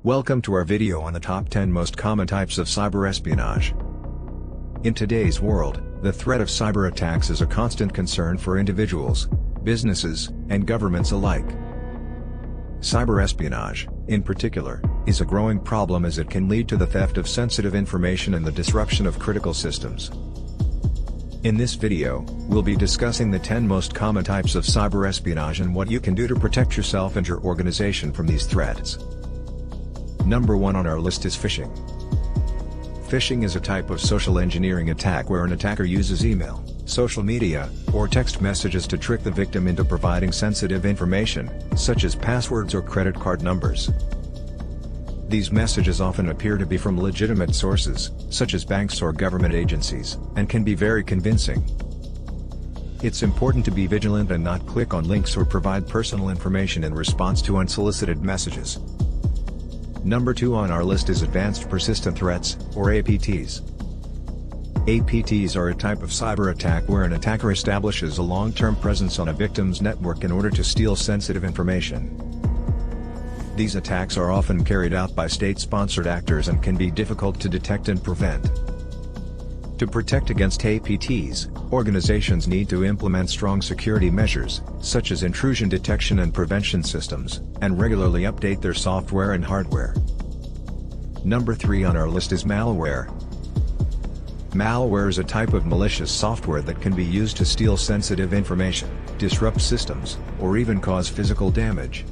Welcome to our video on the top 10 most common types of cyber espionage. In today's world, the threat of cyber attacks is a constant concern for individuals, businesses, and governments alike. Cyber espionage, in particular, is a growing problem as it can lead to the theft of sensitive information and the disruption of critical systems. In this video, we'll be discussing the 10 most common types of cyber espionage and what you can do to protect yourself and your organization from these threats. Number 1 on our list is phishing. Phishing is a type of social engineering attack where an attacker uses email, social media, or text messages to trick the victim into providing sensitive information, such as passwords or credit card numbers. These messages often appear to be from legitimate sources, such as banks or government agencies, and can be very convincing. It's important to be vigilant and not click on links or provide personal information in response to unsolicited messages. Number 2 on our list is Advanced Persistent Threats, or APTs. APTs are a type of cyber attack where an attacker establishes a long-term presence on a victim's network in order to steal sensitive information. These attacks are often carried out by state-sponsored actors and can be difficult to detect and prevent. To protect against APTs, organizations need to implement strong security measures, such as intrusion detection and prevention systems, and regularly update their software and hardware. Number 3 on our list is malware. Malware is a type of malicious software that can be used to steal sensitive information, disrupt systems, or even cause physical damage.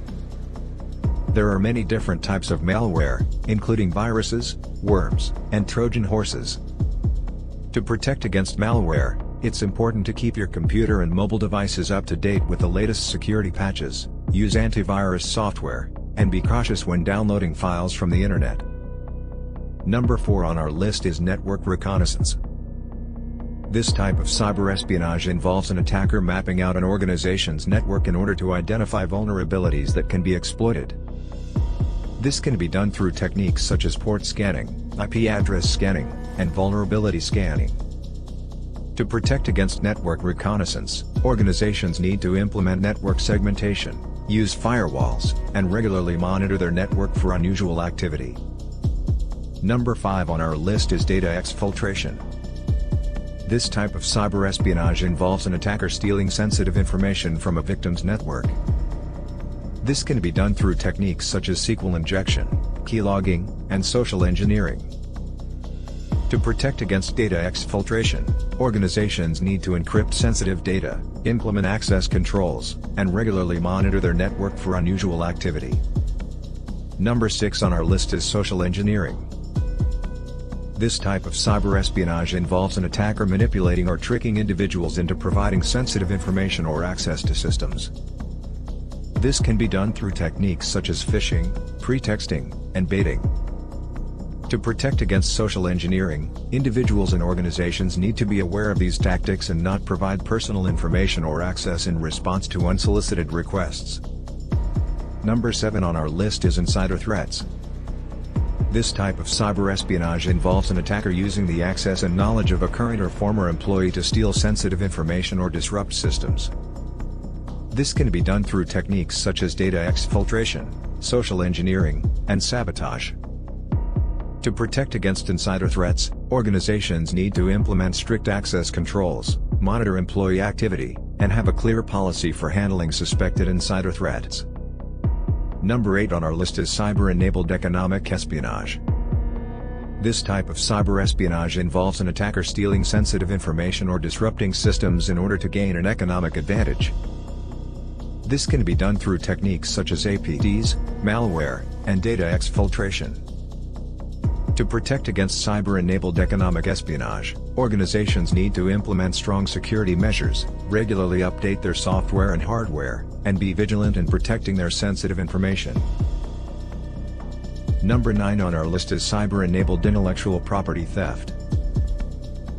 There are many different types of malware, including viruses, worms, and Trojan horses. To protect against malware, it's important to keep your computer and mobile devices up to date with the latest security patches, use antivirus software, and be cautious when downloading files from the internet. Number 4 on our list is network reconnaissance. This type of cyber espionage involves an attacker mapping out an organization's network in order to identify vulnerabilities that can be exploited. This can be done through techniques such as port scanning, IP address scanning, and vulnerability scanning. To protect against network reconnaissance, organizations need to implement network segmentation, use firewalls, and regularly monitor their network for unusual activity. Number 5 on our list is data exfiltration. This type of cyber espionage involves an attacker stealing sensitive information from a victim's network. This can be done through techniques such as SQL injection, keylogging, and social engineering. To protect against data exfiltration, organizations need to encrypt sensitive data, implement access controls, and regularly monitor their network for unusual activity. Number 6 on our list is social engineering. This type of cyber espionage involves an attacker manipulating or tricking individuals into providing sensitive information or access to systems. This can be done through techniques such as phishing, pretexting, and baiting. To protect against social engineering, individuals and organizations need to be aware of these tactics and not provide personal information or access in response to unsolicited requests. Number 7 on our list is insider threats. This type of cyber espionage involves an attacker using the access and knowledge of a current or former employee to steal sensitive information or disrupt systems. This can be done through techniques such as data exfiltration, social engineering, and sabotage. To protect against insider threats, organizations need to implement strict access controls, monitor employee activity, and have a clear policy for handling suspected insider threats. Number 8 on our list is cyber-enabled economic espionage. This type of cyber espionage involves an attacker stealing sensitive information or disrupting systems in order to gain an economic advantage. This can be done through techniques such as APTs, malware, and data exfiltration. To protect against cyber-enabled economic espionage, organizations need to implement strong security measures, regularly update their software and hardware, and be vigilant in protecting their sensitive information. Number 9 on our list is cyber-enabled intellectual property theft.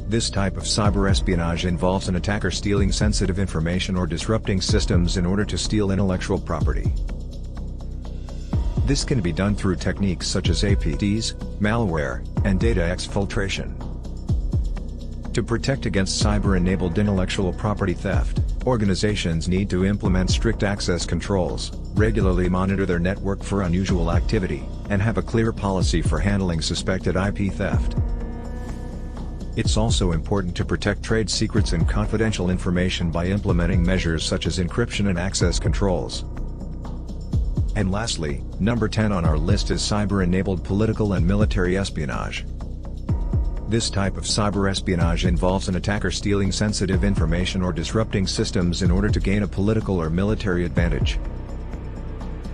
This type of cyber espionage involves an attacker stealing sensitive information or disrupting systems in order to steal intellectual property. This can be done through techniques such as APTs, malware, and data exfiltration. To protect against cyber-enabled intellectual property theft, Organizations need to implement strict access controls, regularly monitor their network for unusual activity, and have a clear policy for handling suspected IP theft. It's also important to protect trade secrets and confidential information by implementing measures such as encryption and access controls. And lastly, number 10 on our list is cyber-enabled political and military espionage. This type of cyber espionage involves an attacker stealing sensitive information or disrupting systems in order to gain a political or military advantage.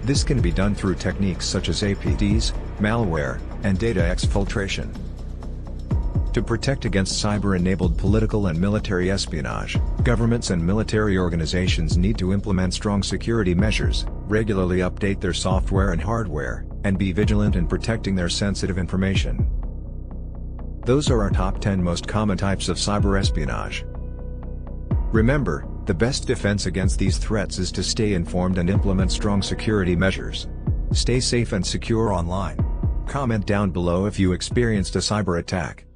This can be done through techniques such as APTs, malware, and data exfiltration. To protect against cyber-enabled political and military espionage, governments and military organizations need to implement strong security measures, regularly update their software and hardware, and be vigilant in protecting their sensitive information. Those are our top 10 most common types of cyber espionage. Remember, the best defense against these threats is to stay informed and implement strong security measures. Stay safe and secure online. Comment down below if you experienced a cyber attack.